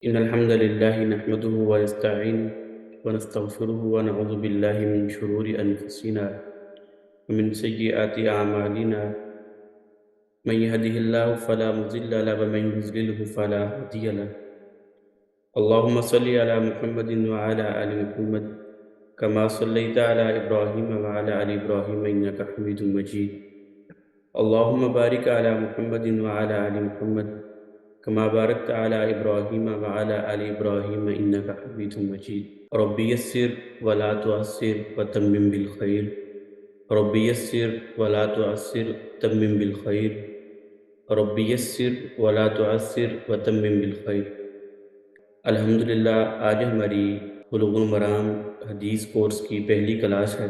إن الحمد لله نحمده ونستعينه ونستغفره ونعوذ بالله من شرور أنفسنا ومن سيئات أعمالنا. من يهده الله فلا مضل له ومن يضلله فلا هادي له. اللهم صل على محمد وعلى آل محمد كما صليت على إبراهيم وعلى آل إبراهيم إنك حميد مجيد. اللهم بارك على محمد وعلى آل محمد كما باركت على إبراهيم وعلى آل إبراهيم إنك حميد مجيد. رب يسر ولا تعسر وتمم بالخير. رب يسر ولا تعسر تمم بالخير. رب يسر ولا تعسر وتمم بالخير. الحمدللہ آج ہماری بلوغ المرام حدیث کورس کی پہلی کلاس ہے۔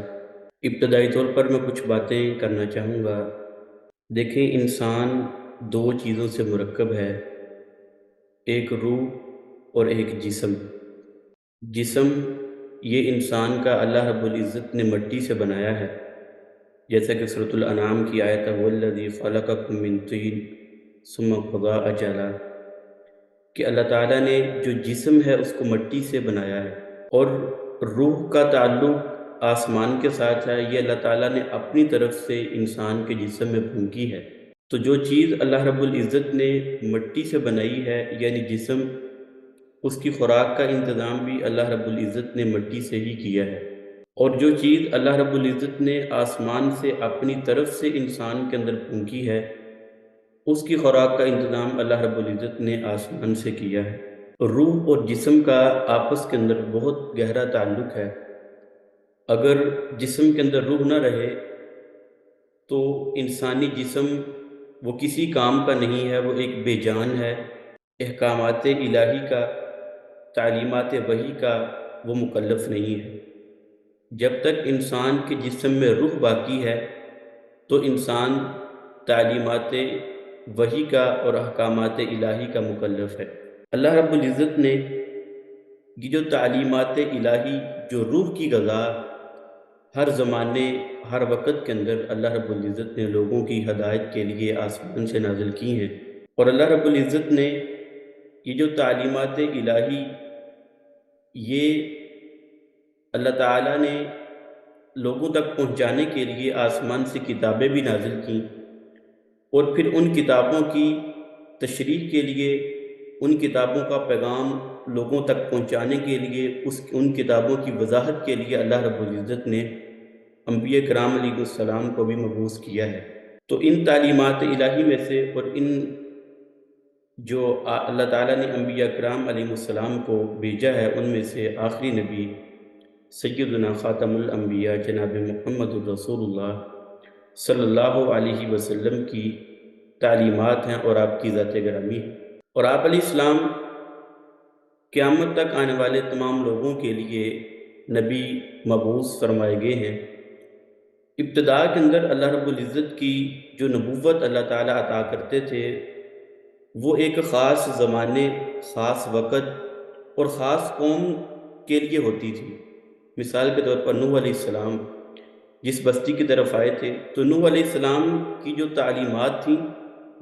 ابتدائی طور پر میں کچھ باتیں کرنا چاہوں گا۔ دیکھیں، انسان دو چیزوں سے مرکب ہے، ایک روح اور ایک جسم۔ جسم یہ انسان کا اللہ رب العزت نے مٹی سے بنایا ہے، جیسا کہ سورۃ الانعام کی آیت ہے وَالَّذِي خَلَقَكُم مِّن طِينٍ ثُمَّ قَضَىٰ أَجَلًا، کہ اللہ تعالیٰ نے جو جسم ہے اس کو مٹی سے بنایا ہے، اور روح کا تعلق آسمان کے ساتھ ہے، یہ اللہ تعالیٰ نے اپنی طرف سے انسان کے جسم میں پھونکی ہے۔ تو جو چیز اللہ رب العزت نے مٹی سے بنائی ہے یعنی جسم، اس کی خوراک کا انتظام بھی اللہ رب العزت نے مٹی سے ہی کیا ہے، اور جو چیز اللہ رب العزت نے آسمان سے اپنی طرف سے انسان کے اندر پھونکی ہے، اس کی خوراک کا انتظام اللہ رب العزت نے آسمان سے کیا ہے۔ روح اور جسم کا آپس کے اندر بہت گہرا تعلق ہے۔ اگر جسم کے اندر روح نہ رہے تو انسانی جسم وہ کسی کام کا نہیں ہے، وہ ایک بے جان ہے، احکامات الہی کا، تعلیمات وحی کا وہ مکلف نہیں ہے۔ جب تک انسان کے جسم میں روح باقی ہے تو انسان تعلیمات وحی کا اور احکامات الہی کا مکلف ہے۔ اللہ رب العزت نے یہ جو تعلیمات الہی، جو روح کی غذا ہر زمانے ہر وقت کے اندر اللہ رب العزت نے لوگوں کی ہدایت کے لیے آسمان سے نازل کی ہیں، اور اللہ رب العزت نے یہ جو تعلیمات الہی، یہ اللہ تعالیٰ نے لوگوں تک پہنچانے کے لیے آسمان سے کتابیں بھی نازل کیں، اور پھر ان کتابوں کی تشریح کے لیے، ان کتابوں کا پیغام لوگوں تک پہنچانے کے لیے، ان کتابوں کی وضاحت کے لیے اللہ رب العزت نے انبیاء کرام علیہ السلام کو بھی مبعوث کیا ہے۔ تو ان تعلیمات الہی میں سے، اور ان جو اللہ تعالیٰ نے انبیاء کرام علیہ السلام کو بھیجا ہے، ان میں سے آخری نبی سیدنا خاتم الانبیاء جناب محمد الرسول اللہ صلی اللہ علیہ وسلم کی تعلیمات ہیں اور آپ کی ذات گرامی ہے۔ اور آپ علیہ السلام قیامت تک آنے والے تمام لوگوں کے لیے نبی مبعوث فرمائے گئے ہیں۔ ابتدا کے اندر اللہ رب العزت کی جو نبوت اللہ تعالیٰ عطا کرتے تھے، وہ ایک خاص زمانے، خاص وقت اور خاص قوم کے لیے ہوتی تھی۔ مثال کے طور پر نوح علیہ السلام جس بستی کی طرف آئے تھے، تو نوح علیہ السلام کی جو تعلیمات تھیں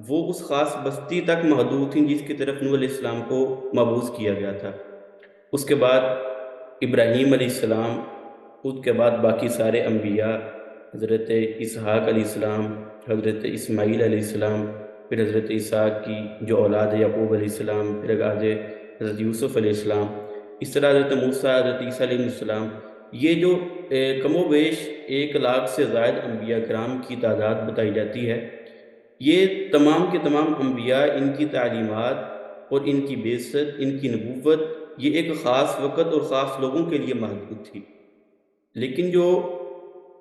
وہ اس خاص بستی تک محدود تھیں جس کی طرف نوح علیہ السلام کو مبعوث کیا گیا تھا۔ اس کے بعد ابراہیم علیہ السلام، اس کے بعد باقی سارے انبیاء، حضرت اسحاق علیہ السلام، حضرت اسماعیل علیہ السلام، پھر حضرت اسحاق کی جو اولاد ہے یعقوب علیہ السلام، پھر آگے حضرت یوسف علیہ السلام، اس طرح حضرت موسیٰ، حضرت عیسیٰ علیہ السلام، یہ جو کم و بیش 1,00,000 سے زائد انبیاء کرام کی تعداد بتائی جاتی ہے، یہ تمام کے تمام انبیاء، ان کی تعلیمات اور ان کی بعثت، ان کی نبوت، یہ ایک خاص وقت اور خاص لوگوں کے لیے محدود تھی۔ لیکن جو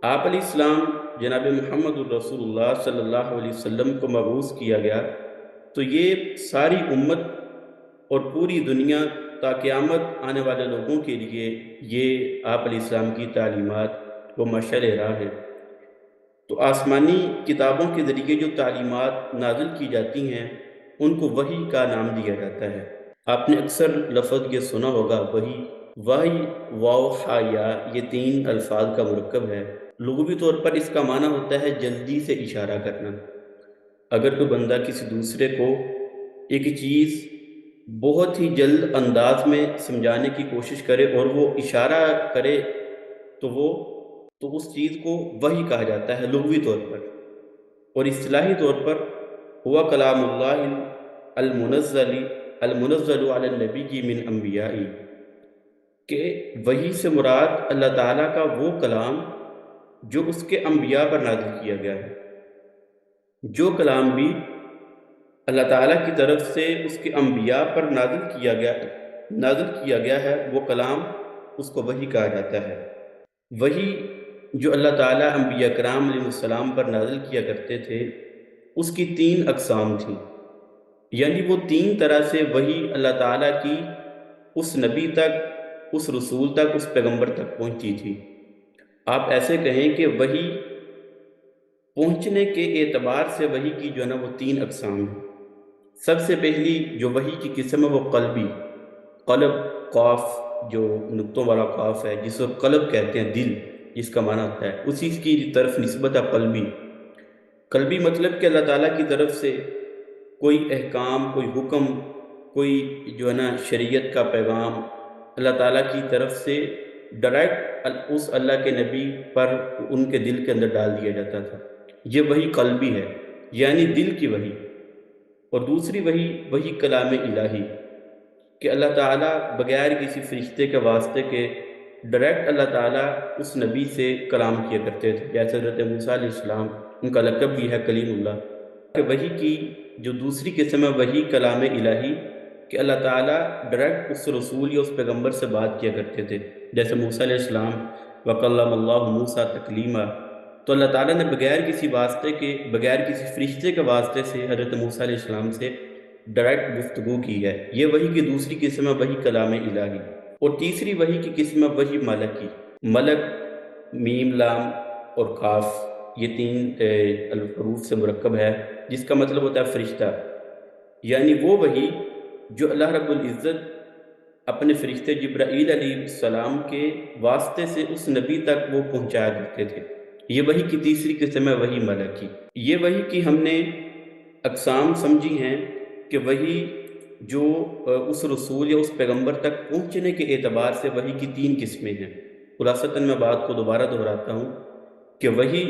آپ علیہ السلام جناب محمد الرسول اللہ صلی اللہ علیہ وسلم کو مبعوث کیا گیا، تو یہ ساری امت اور پوری دنیا تا قیامت آنے والے لوگوں کے لیے یہ آپ علیہ السلام کی تعلیمات وہ مشعل راہ ہے۔ تو آسمانی کتابوں کے ذریعے جو تعلیمات نازل کی جاتی ہیں ان کو وحی کا نام دیا جاتا ہے۔ آپ نے اکثر لفظ یہ سنا ہوگا وحی۔ وحی، واو، ہا، یا، یہ 3 الفاظ کا مرکب ہے۔ لغوی طور پر اس کا معنی ہوتا ہے جلدی سے اشارہ کرنا۔ اگر کوئی بندہ کسی دوسرے کو ایک چیز بہت ہی جلد انداز میں سمجھانے کی کوشش کرے اور وہ اشارہ کرے تو اس چیز کو وحی کہا جاتا ہے لغوی طور پر، اور اصطلاحی طور پر ہوا کلام اللہ المنزل علی النبی من انبیائی، کہ وحی سے مراد اللہ تعالیٰ کا وہ کلام جو اس کے انبیاء پر نازل کیا گیا ہے۔ جو کلام بھی اللہ تعالیٰ کی طرف سے اس کے انبیاء پر نازل کیا گیا ہے وہ کلام اس کو وحی کہا جاتا ہے۔ وحی جو اللہ تعالیٰ انبیاء کرام علیہ السلام پر نازل کیا کرتے تھے اس کی 3 اقسام تھیں، یعنی وہ 3 طرح سے وحی اللہ تعالیٰ کی اس نبی تک، اس رسول تک، اس پیغمبر تک پہنچی تھی۔ آپ ایسے کہیں کہ وحی پہنچنے کے اعتبار سے وحی کی جو ہے نا وہ 3 اقسام ہیں۔ سب سے پہلی جو وحی کی قسم ہے وہ قلبی، قلب، قاف جو نقطوں والا قاف ہے جس کو قلب کہتے ہیں، دل جس کا معنی ہوتا ہے، اسی کی طرف نسبت ہے قلبی۔ قلبی مطلب کہ اللہ تعالیٰ کی طرف سے کوئی احکام، کوئی حکم، کوئی جو ہے نا شریعت کا پیغام اللہ تعالیٰ کی طرف سے ڈائریکٹ اس اللہ کے نبی پر ان کے دل کے اندر ڈال دیا جاتا تھا، یہ وحی قلبی ہے، یعنی دل کی وحی۔ اور دوسری وحی کلام الہی، کہ اللہ تعالیٰ بغیر کسی فرشتے کے واسطے کے ڈائریکٹ اللہ تعالیٰ اس نبی سے کلام کیا کرتے تھے، جیسے حضرت موسیٰ علیہ السلام، ان کا لقب بھی ہے کلیم اللہ۔ کہ وحی کی جو دوسری قسم ہے وحی کلام الہی، کہ اللہ تعالیٰ ڈائریکٹ اس رسول یا اس پیغمبر سے بات کیا کرتے تھے، جیسے موسیٰ علیہ السلام وَكَلَّمَ اللَّهُ مُوسَىٰ تَكْلِيمًا، تو اللہ تعالیٰ نے بغیر کسی واسطے کے، بغیر کسی فرشتے کے واسطے سے حضرت موسیٰ علیہ السلام سے ڈائریکٹ گفتگو کی ہے۔ یہ وحی کی دوسری قسم ہے وحی کلام الہی۔ اور تیسری وحی کی قسم ہے وحی ملکی۔ ملک میم، لام اور کاف، یہ 3 الحروف سے مرکب ہے، جس کا مطلب ہوتا ہے فرشتہ، یعنی وہ وحی جو اللہ رب العزت اپنے فرشتے جبرائیل علیہ السلام کے واسطے سے اس نبی تک وہ پہنچایا کرتے تھے۔ یہ وحی کی تیسری قسم ہے وحی ملکی۔ یہ وحی کی ہم نے اقسام سمجھی ہیں کہ وحی جو اس رسول یا اس پیغمبر تک پہنچنے کے اعتبار سے وحی کی 3 قسمیں ہیں۔ خلاصتاً میں بات کو دوبارہ دہراتا ہوں کہ وحی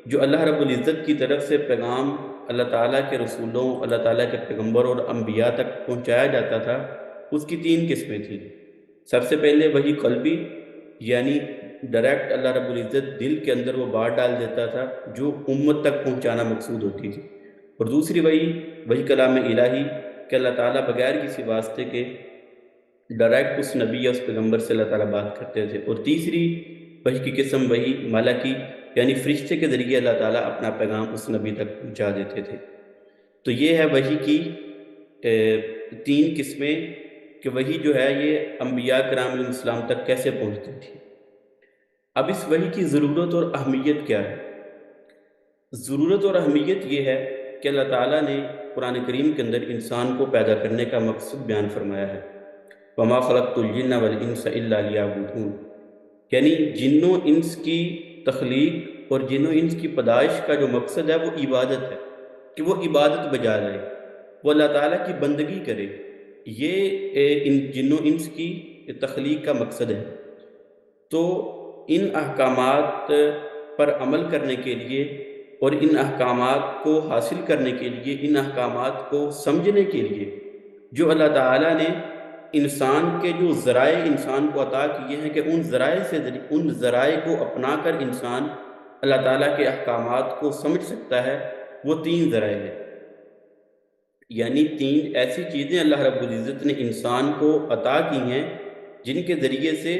جو اللہ رب العزت کی طرف سے پیغام اللہ تعالیٰ کے رسولوں، اللہ تعالیٰ کے پیغمبروں اور انبیاء تک پہنچایا جاتا تھا، اس کی 3 قسمیں تھیں۔ سب سے پہلے وحی قلبی، یعنی ڈائریکٹ اللہ رب العزت دل کے اندر وہ بات ڈال دیتا تھا جو امت تک پہنچانا مقصود ہوتی تھی۔ اور دوسری وحی کلام الہی، کہ اللہ تعالیٰ بغیر کسی واسطے کے ڈائریکٹ اس نبی یا اس پیغمبر سے اللہ تعالیٰ بات کرتے تھے۔ اور تیسری وحی کی قسم وحی ملکی، یعنی فرشتے کے ذریعے اللہ تعالیٰ اپنا پیغام اس نبی تک پہنچا دیتے تھے۔ تو یہ ہے وحی کی 3 قسمیں، کہ وحی جو ہے یہ انبیاء کرام علیہ السلام تک کیسے پہنچتی تھی۔ اب اس وحی کی ضرورت اور اہمیت کیا ہے؟ ضرورت اور اہمیت یہ ہے کہ اللہ تعالیٰ نے قرآن کریم کے اندر انسان کو پیدا کرنے کا مقصد بیان فرمایا ہے، وَمَا خَلَقْتُ الْجِنَّ وَالْإِنسَ إِلَّا لِيَعْبُدُونِ، یعنی جن و انس کی تخلیق اور جن و انس کی پیدائش کا جو مقصد ہے وہ عبادت ہے، کہ وہ عبادت بجا لائے، وہ اللہ تعالیٰ کی بندگی کرے، یہ ان جن و انس کی تخلیق کا مقصد ہے۔ تو ان احکامات پر عمل کرنے کے لیے اور ان احکامات کو حاصل کرنے کے لیے، ان احکامات کو سمجھنے کے لیے جو اللہ تعالیٰ نے انسان کے جو ذرائع انسان کو عطا کیے ہیں، کہ ان ذرائع کو اپنا کر انسان اللہ تعالیٰ کے احکامات کو سمجھ سکتا ہے، وہ 3 ذرائع ہیں۔ یعنی 3 ایسی چیزیں اللہ رب العزت نے انسان کو عطا کی ہیں جن کے ذریعے سے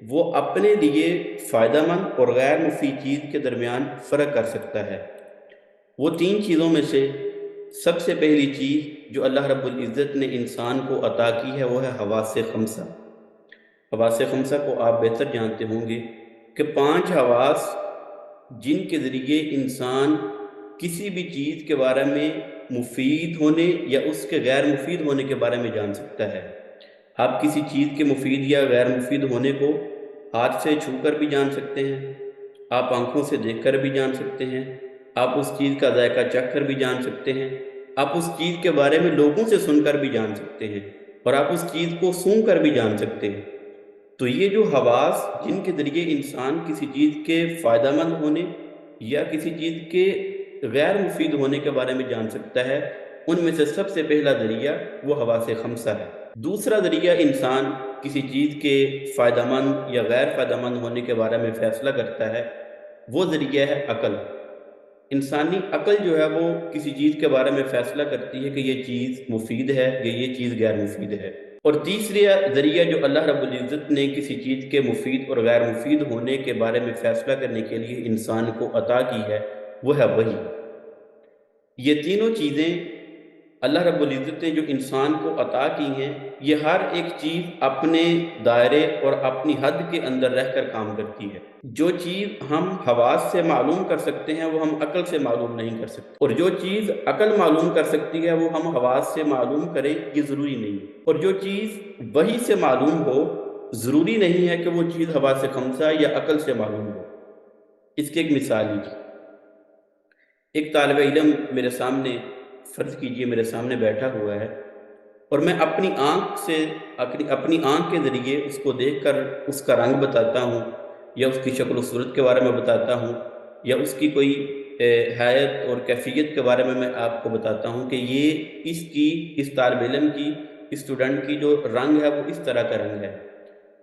وہ اپنے لیے فائدہ مند اور غیر مفید چیز کے درمیان فرق کر سکتا ہے۔ وہ 3 چیزوں میں سے سب سے پہلی چیز جو اللہ رب العزت نے انسان کو عطا کی ہے وہ ہے حواس 5۔ حواس 5 کو آپ بہتر جانتے ہوں گے کہ 5 حواس جن کے ذریعے انسان کسی بھی چیز کے بارے میں مفید ہونے یا اس کے غیر مفید ہونے کے بارے میں جان سکتا ہے۔ آپ کسی چیز کے مفید یا غیر مفید ہونے کو ہاتھ سے چھو کر بھی جان سکتے ہیں، آپ آنکھوں سے دیکھ کر بھی جان سکتے ہیں، آپ اس چیز کا ذائقہ چکھ کر بھی جان سکتے ہیں، آپ اس چیز کے بارے میں لوگوں سے سن کر بھی جان سکتے ہیں۔ اور آپ اس چیز کو سونگھ کر بھی جان سکتے ہیں۔ تو یہ جو حواس جن کے ذریعے انسان کسی چیز کے فائدہ مند ہونے یا کسی چیز کے غیر مفید ہونے کے بارے میں جان سکتا ہے، ان میں سے سب سے پہلا ذریعہ وہ حواس خمسہ ہے۔ دوسرا ذریعہ انسان کسی چیز کے فائدہ مند یا غیر فائدہ مند ہونے کے بارے میں فیصلہ کرتا ہے، وہ ذریعہ ہے عقل۔ انسانی عقل جو ہے وہ کسی چیز کے بارے میں فیصلہ کرتی ہے کہ یہ چیز مفید ہے یا یہ چیز غیر مفید ہے۔ اور تیسرا ذریعہ جو اللہ رب العزت نے کسی چیز کے مفید اور غیر مفید ہونے کے بارے میں فیصلہ کرنے کے لیے انسان کو عطا کی ہے، وہ ہے وحی۔ یہ تینوں چیزیں اللہ رب العزت نے جو انسان کو عطا کی ہیں، یہ ہر ایک چیز اپنے دائرے اور اپنی حد کے اندر رہ کر کام کرتی ہے۔ جو چیز ہم حواس سے معلوم کر سکتے ہیں وہ ہم عقل سے معلوم نہیں کر سکتے، اور جو چیز عقل معلوم کر سکتی ہے وہ ہم حواس سے معلوم کریں، یہ ضروری نہیں۔ اور جو چیز وحی سے معلوم ہو، ضروری نہیں ہے کہ وہ چیز حواس خمسہ یا عقل سے معلوم ہو۔ اس کی ایک مثال لیجیے، ایک طالب علم میرے سامنے، فرض کیجئے میرے سامنے بیٹھا ہوا ہے، اور میں اپنی آنکھ کے ذریعے اس کو دیکھ کر اس کا رنگ بتاتا ہوں، یا اس کی شکل و صورت کے بارے میں بتاتا ہوں، یا اس کی کوئی حیت اور کیفیت کے بارے میں آپ کو بتاتا ہوں کہ یہ اس طالب علم کی، اسٹوڈنٹ کی جو رنگ ہے وہ اس طرح کا رنگ ہے۔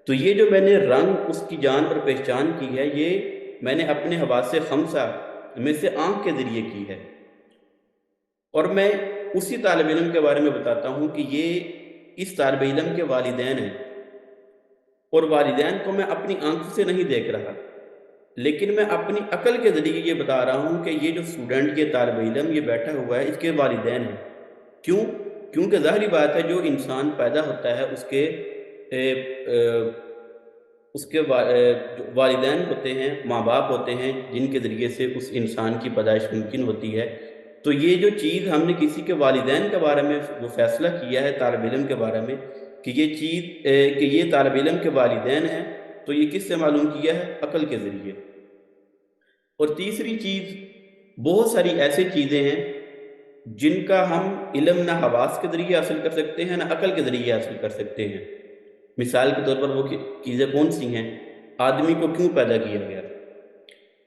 تو یہ جو میں نے رنگ اس کی جان اور پہچان کی ہے، یہ میں نے اپنے حواس خمسہ میں سے آنکھ کے ذریعے کی ہے۔ اور میں اسی طالب علم کے بارے میں بتاتا ہوں کہ یہ اس طالب علم کے والدین ہیں، اور والدین کو میں اپنی آنکھوں سے نہیں دیکھ رہا، لیکن میں اپنی عقل کے ذریعے یہ بتا رہا ہوں کہ یہ جو اسٹوڈنٹ، یہ طالب علم یہ بیٹھا ہوا ہے، اس کے والدین ہیں۔ کیوں؟ کیونکہ ظاہری بات ہے، جو انسان پیدا ہوتا ہے اس کے جو والدین ہوتے ہیں، ماں باپ ہوتے ہیں، جن کے ذریعے سے اس انسان کی پیدائش ممکن ہوتی ہے۔ تو یہ جو چیز ہم نے کسی کے والدین کے بارے میں وہ فیصلہ کیا ہے طالب علم کے بارے میں کہ یہ چیز کہ یہ طالب علم کے والدین ہیں، تو یہ کس سے معلوم کیا ہے؟ عقل کے ذریعے۔ اور تیسری چیز، بہت ساری ایسی چیزیں ہیں جن کا ہم علم نہ حواس کے ذریعے حاصل کر سکتے ہیں، نہ عقل کے ذریعے حاصل کر سکتے ہیں۔ مثال کے طور پر وہ چیزیں کون سی ہیں؟ آدمی کو کیوں پیدا کیا گیا؟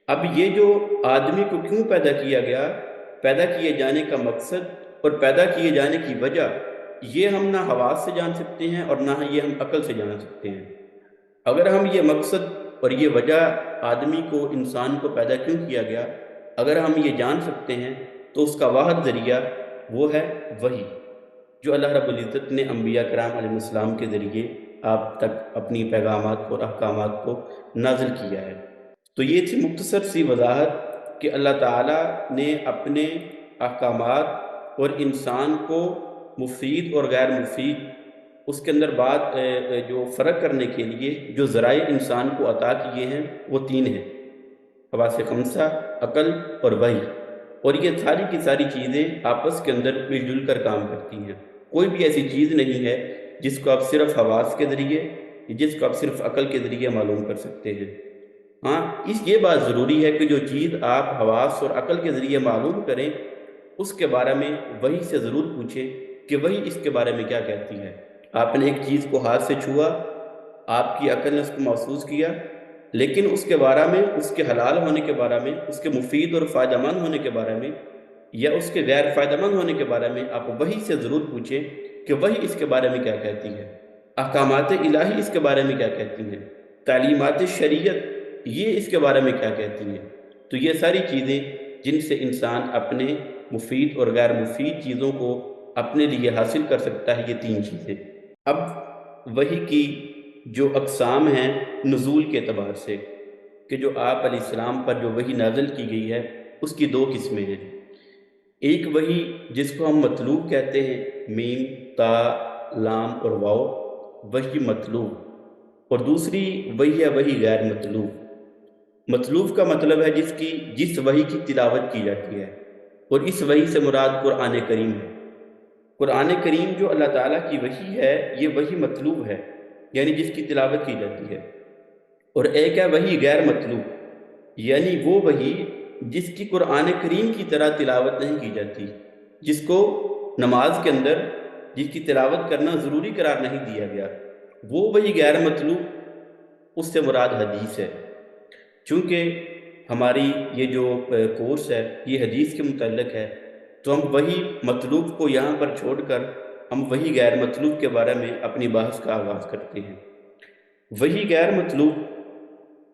اب یہ جو آدمی کو کیوں پیدا کیا گیا، پیدا کیے جانے کا مقصد اور پیدا کیے جانے کی وجہ، یہ ہم نہ حواس سے جان سکتے ہیں اور نہ یہ ہم عقل سے جان سکتے ہیں۔ اگر ہم یہ مقصد اور یہ وجہ، آدمی کو، انسان کو پیدا کیوں کیا گیا، اگر ہم یہ جان سکتے ہیں، تو اس کا واحد ذریعہ وہ ہے وحی، جو اللہ رب العزت نے انبیاء کرام علیہ السلام کے ذریعے آپ تک اپنی پیغامات اور احکامات کو نازل کیا ہے۔ تو یہ تھی مختصر سی وضاحت کہ اللہ تعالیٰ نے اپنے احکامات اور انسان کو مفید اور غیر مفید، اس کے اندر بات جو فرق کرنے کے لیے جو ذرائع انسان کو عطا کیے ہیں وہ تین ہیں: حواس خمسہ، عقل اور وحی۔ اور یہ ساری کی ساری چیزیں آپس کے اندر مل جل کر کام کرتی ہیں۔ کوئی بھی ایسی چیز نہیں ہے جس کو آپ صرف حواس کے ذریعے، جس کو آپ صرف عقل کے ذریعے معلوم کر سکتے ہیں۔ ہاں، یہ بات ضروری ہے کہ جو چیز آپ حواس اور عقل کے ذریعے معلوم کریں، اس کے بارے میں وحی سے ضرور پوچھیں کہ وحی اس کے بارے میں کیا کہتی ہے۔ آپ نے ایک چیز کو ہاتھ سے چھوا، آپ کی عقل نے اس کو محسوس کیا، لیکن اس کے بارے میں، اس کے حلال ہونے کے بارے میں، اس کے مفید اور فائدہ مند ہونے کے بارے میں، یا اس کے غیر فائدہ مند ہونے کے بارے میں آپ وحی سے ضرور پوچھیں کہ وحی اس کے بارے میں کیا کہتی ہے، احکامات الہی اس کے بارے میں کیا کہتی ہیں، تعلیمات شریعت یہ اس کے بارے میں کیا کہتی ہیں۔ تو یہ ساری چیزیں جن سے انسان اپنے مفید اور غیر مفید چیزوں کو اپنے لیے حاصل کر سکتا ہے، یہ تین چیزیں۔ اب وحی کی جو اقسام ہیں نزول کے اعتبار سے، کہ جو آپ علیہ السلام پر جو وحی نازل کی گئی ہے، اس کی دو قسمیں ہیں۔ ایک وحی جس کو ہم مطلوب کہتے ہیں، میم، تا، لام اور واو، وحی مطلوب، اور دوسری وحی ہے وحی غیر مطلوب۔ مطلوب کا مطلب ہے جس وحی کی تلاوت کی جاتی ہے، اور اس وحی سے مراد قرآن کریم ہے۔ قرآن کریم جو اللہ تعالیٰ کی وحی ہے، یہ وحی مطلوب ہے، یعنی جس کی تلاوت کی جاتی ہے۔ اور ایک ہے وحی غیر مطلوب، یعنی وہ وحی جس کی قرآن کریم کی طرح تلاوت نہیں کی جاتی، جس کو نماز کے اندر جس کی تلاوت کرنا ضروری قرار نہیں دیا گیا، وہ وہی غیر مطلوب، اس سے مراد حدیث ہے۔ چونکہ ہماری یہ جو کورس ہے یہ حدیث کے متعلق ہے، تو ہم وہی مطلوب کو یہاں پر چھوڑ کر ہم وہی غیر مطلوب کے بارے میں اپنی بحث کا آغاز کرتے ہیں۔ وہی غیر مطلوب،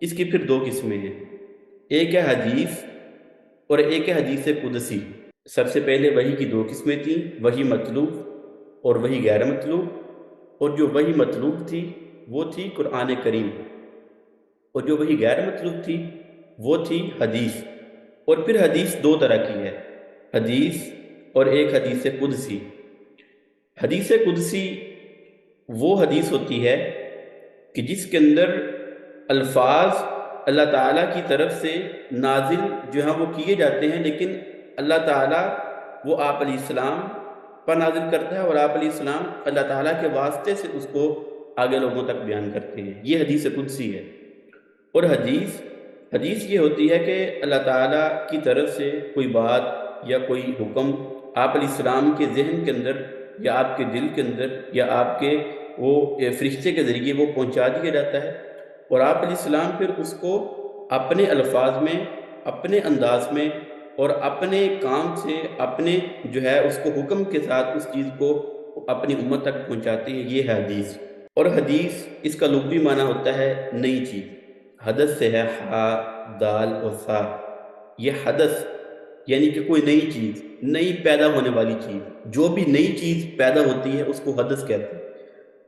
اس کی پھر دو قسمیں ہیں، ایک ہے حدیث اور ایک ہے حدیث قدسی۔ سب سے پہلے وحی کی دو قسمیں تھیں، وحی مطلوب اور وحی غیر مطلوب، اور جو وحی مطلوب تھی وہ تھی قرآن کریم، اور جو وحی غیر مطلوب تھی وہ تھی حدیث۔ اور پھر حدیث دو طرح کی ہے، حدیث اور ایک حدیث قدسی۔ حدیث قدسی وہ حدیث ہوتی ہے کہ جس کے اندر الفاظ اللہ تعالیٰ کی طرف سے نازل جو ہیں وہ کیے جاتے ہیں، لیکن اللہ تعالیٰ وہ آپ علیہ السلام پر نازل کرتا ہے، اور آپ علیہ السلام اللہ تعالیٰ کے واسطے سے اس کو آگے لوگوں تک بیان کرتے ہیں، یہ حدیث قدسی ہے۔ اور حدیث یہ ہوتی ہے کہ اللہ تعالیٰ کی طرف سے کوئی بات یا کوئی حکم آپ علیہ السلام کے ذہن کے اندر یا آپ کے دل کے اندر یا آپ کے وہ فرشتے کے ذریعے وہ پہنچا دیا جاتا ہے، اور آپ علیہ السلام پھر اس کو اپنے الفاظ میں، اپنے انداز میں اور اپنے کام سے، اپنے جو ہے اس کو حکم کے ساتھ اس چیز کو اپنی امت تک پہنچاتے ہیں، یہ ہے حدیث۔ اور حدیث اس کا لغوی معنی ہوتا ہے نئی چیز، حدث سے ہے ہا دال اور سا، یہ حدث یعنی کہ کوئی نئی چیز، نئی پیدا ہونے والی چیز، جو بھی نئی چیز پیدا ہوتی ہے اس کو حدث کہتے ہیں،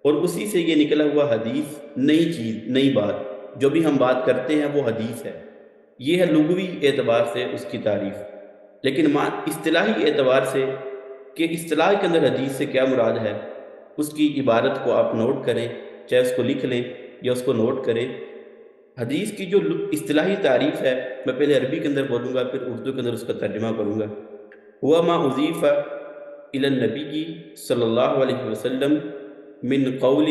اور اسی سے یہ نکلا ہوا حدیث، نئی چیز، نئی بات، جو بھی ہم بات کرتے ہیں وہ حدیث ہے۔ یہ ہے لغوی اعتبار سے اس کی تعریف۔ لیکن اصطلاحی اعتبار سے کہ اصطلاح کے اندر حدیث سے کیا مراد ہے، اس کی عبارت کو آپ نوٹ کریں، چاہے اس کو لکھ لیں یا اس کو نوٹ کریں۔ حدیث کی جو اصطلاحی تعریف ہے، میں پہلے عربی کے اندر بولوں گا پھر اردو کے اندر اس کا ترجمہ کروں گا۔ ہوا ما اضیف الی النبی صلی اللہ علیہ وسلم من قول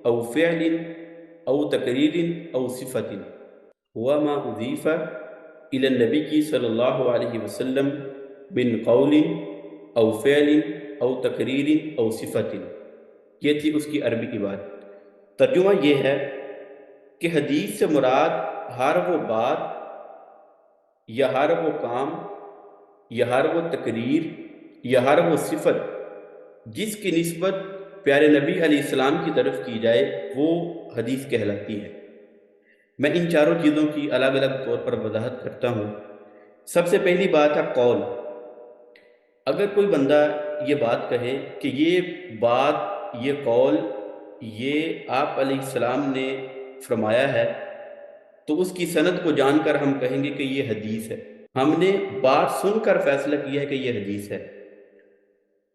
او فعل او تقریر او صفت۔ ہوا ما اضیف الی النبی صلی اللہ علیہ وسلم من قول او فعل او تقریر او صفت، یہ تھی اس کی عربی کی بات۔ ترجمہ یہ ہے کہ حدیث سے مراد ہر وہ بات یا ہر وہ کام یا ہر وہ تقریر یا ہر وہ صفت جس کی نسبت پیارے نبی علیہ السلام کی طرف کی جائے وہ حدیث کہلاتی ہے۔ میں ان چاروں چیزوں کی الگ الگ طور پر وضاحت کرتا ہوں۔ سب سے پہلی بات ہے قول۔ اگر کوئی بندہ یہ بات کہے کہ یہ بات، یہ قول، یہ آپ علیہ السلام نے فرمایا ہے، تو اس کی سند کو جان کر ہم کہیں گے کہ یہ حدیث ہے، ہم نے بات سن کر فیصلہ کیا ہے کہ یہ حدیث ہے۔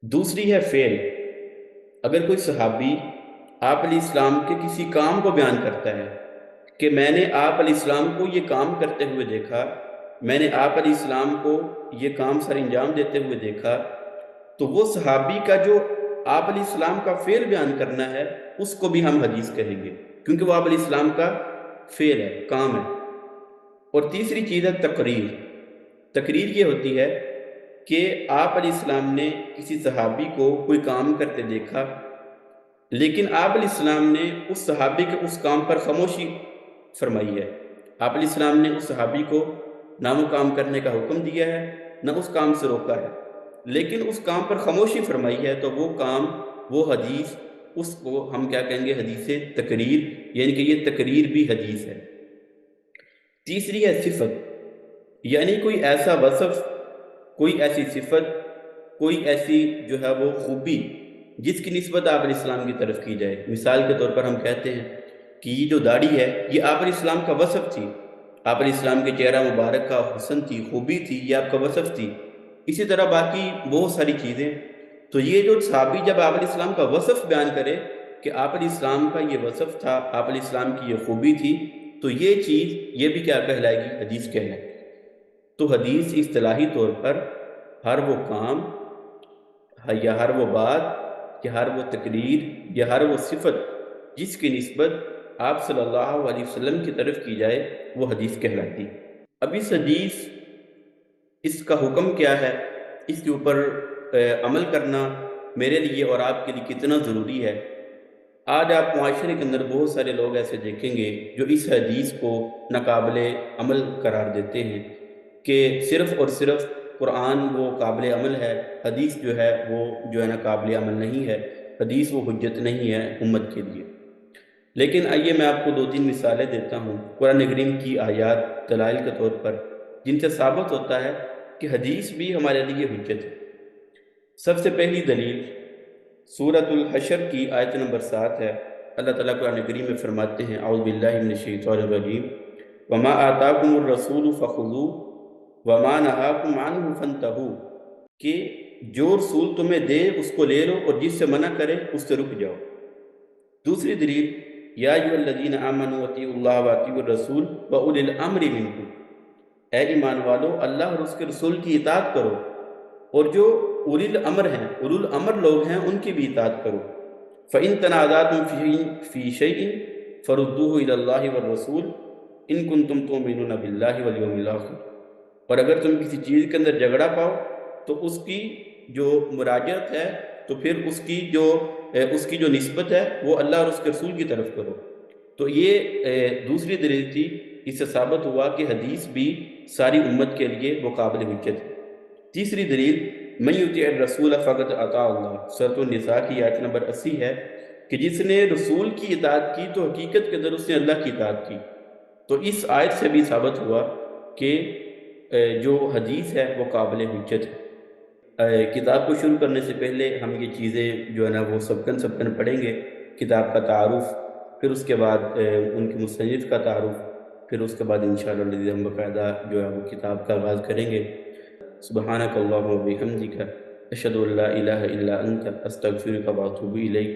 دوسری ہے فعل۔ اگر کوئی صحابی آپ علیہ السلام کے کسی کام کو بیان کرتا ہے کہ میں نے آپ علیہ السلام کو یہ کام کرتے ہوئے دیکھا، میں نے آپ علیہ السلام کو یہ کام سر انجام دیتے ہوئے دیکھا، تو وہ صحابی کا جو آپ علیہ السلام کا فعل بیان کرنا ہے اس کو بھی ہم حدیث کہیں گے، کیونکہ وہ آپ علیہ السلام کا فعل ہے، کام ہے۔ اور تیسری چیز ہے تقریر۔ تقریر یہ ہوتی ہے کہ آپ علیہ السلام نے کسی صحابی کو کوئی کام کرتے دیکھا، لیکن آپ علیہ السلام نے اس صحابی کے اس کام پر خاموشی فرمائی ہے۔ آپ علیہ السلام نے اس صحابی کو نہ وہ کام کرنے کا حکم دیا ہے نہ اس کام سے روکا ہے، لیکن اس کام پر خاموشی فرمائی ہے، تو وہ کام، وہ حدیث، اس کو ہم کیا کہیں گے؟ حدیث تقریر، یعنی کہ یہ تقریر بھی حدیث ہے۔ تیسری ہے صفت، یعنی کوئی ایسا وصف، کوئی ایسی صفت، کوئی ایسی جو ہے وہ خوبی جس کی نسبت آپ علیہ السلام کی طرف کی جائے۔ مثال کے طور پر ہم کہتے ہیں کہ یہ جو داڑھی ہے یہ آپ علیہ السلام کا وصف تھی، آپ علیہ السلام کے چہرہ مبارک کا حسن تھی، خوبی تھی، یہ آپ کا وصف تھی۔ اسی طرح باقی بہت ساری چیزیں۔ تو یہ جو صحابی جب آپ علیہ السلام کا وصف بیان کرے کہ آپ علیہ السلام کا یہ وصف تھا، آپ علیہ السلام کی یہ خوبی تھی، تو یہ چیز، یہ بھی کیا کہلائے گی؟ حدیث کہلائے گی۔ تو حدیث اصطلاحی طور پر ہر وہ کام یا ہر وہ بات یا ہر وہ تقریر یا ہر وہ صفت جس کی نسبت آپ صلی اللہ علیہ وسلم کی طرف کی جائے وہ حدیث کہلاتی۔ اب اس حدیث، اس کا حکم کیا ہے، اس کے اوپر عمل کرنا میرے لیے اور آپ کے لیے کتنا ضروری ہے۔ آج آپ معاشرے کے اندر بہت سارے لوگ ایسے دیکھیں گے جو اس حدیث کو ناقابل عمل قرار دیتے ہیں کہ صرف اور صرف قرآن وہ قابل عمل ہے، حدیث جو ہے وہ جو ہے نا قابل عمل نہیں ہے، حدیث وہ حجت نہیں ہے امت کے لیے۔ لیکن آئیے میں آپ کو دو تین مثالیں دیتا ہوں قرآن کریم کی آیات دلائل کے طور پر، جن سے ثابت ہوتا ہے کہ حدیث بھی ہمارے لیے حجت ہے۔ سب سے پہلی دلیل سورۃ الحشر کی آیت نمبر 7 ہے۔ اللہ تعالیٰ قرآن کریم میں فرماتے ہیں اعوذ باللہ من الشیطان الرجیم وما آتاکم الرسول فخذوہ وما نہاکم عنہ فانتہوا، کہ جو رسول تمہیں دے اس کو لے لو اور جس سے منع کرے اس سے رک جاؤ۔ دوسری دلیل یا ایھا الذین آمنوا اطیعوا اللہ واطیعوا الرسول واولی الامر منکم، اے ایمان والو اللہ اور اس کے رسول کی اطاعت کرو اور جو اولی الامر ہیں، اولو الامر لوگ ہیں، ان کی بھی اطاعت کرو۔ فَإِن تَنَازَعْتُمْ فِي شَيْءٍ فَرُدُّوهُ إِلَى اللَّهِ وَالرَّسُولِ إِن كُنتُمْ تُؤْمِنُونَ بِاللَّهِ وَالْيَوْمِ الْآخِرِ، اور اگر تم کسی چیز کے اندر جھگڑا پاؤ تو اس کی جو مراجعت ہے تو پھر اس کی جو نسبت ہے وہ اللہ اور اس کے رسول کی طرف کرو۔ تو یہ دوسری دلیل تھی، اس سے ثابت ہوا کہ حدیث بھی ساری امت کے لیے وہ قابل حجت ہے۔ تیسری دلیل من یطیع الرسول فقد اطاع اللہ، سورۃ النساء کی آیت نمبر 80 ہے کہ جس نے رسول کی اطاعت کی تو حقیقت کے اندر اس نے اللہ کی اطاعت کی۔ تو اس آیت سے بھی ثابت ہوا کہ جو حدیث ہے وہ قابل حجت ہے۔ کتاب کو شروع کرنے سے پہلے ہم یہ چیزیں جو ہے نا وہ سبکن پڑھیں گے، کتاب کا تعارف، پھر اس کے بعد ان کے مصنف کا تعارف، پھر اس کے بعد انشاءاللہ ہم باقاعدہ جو ہے وہ کتاب کا آغاز کریں گے۔ سبحانک اللہم و بحمدک اشہد ان لا الہ الا انت استغفرک و اتوب الیک۔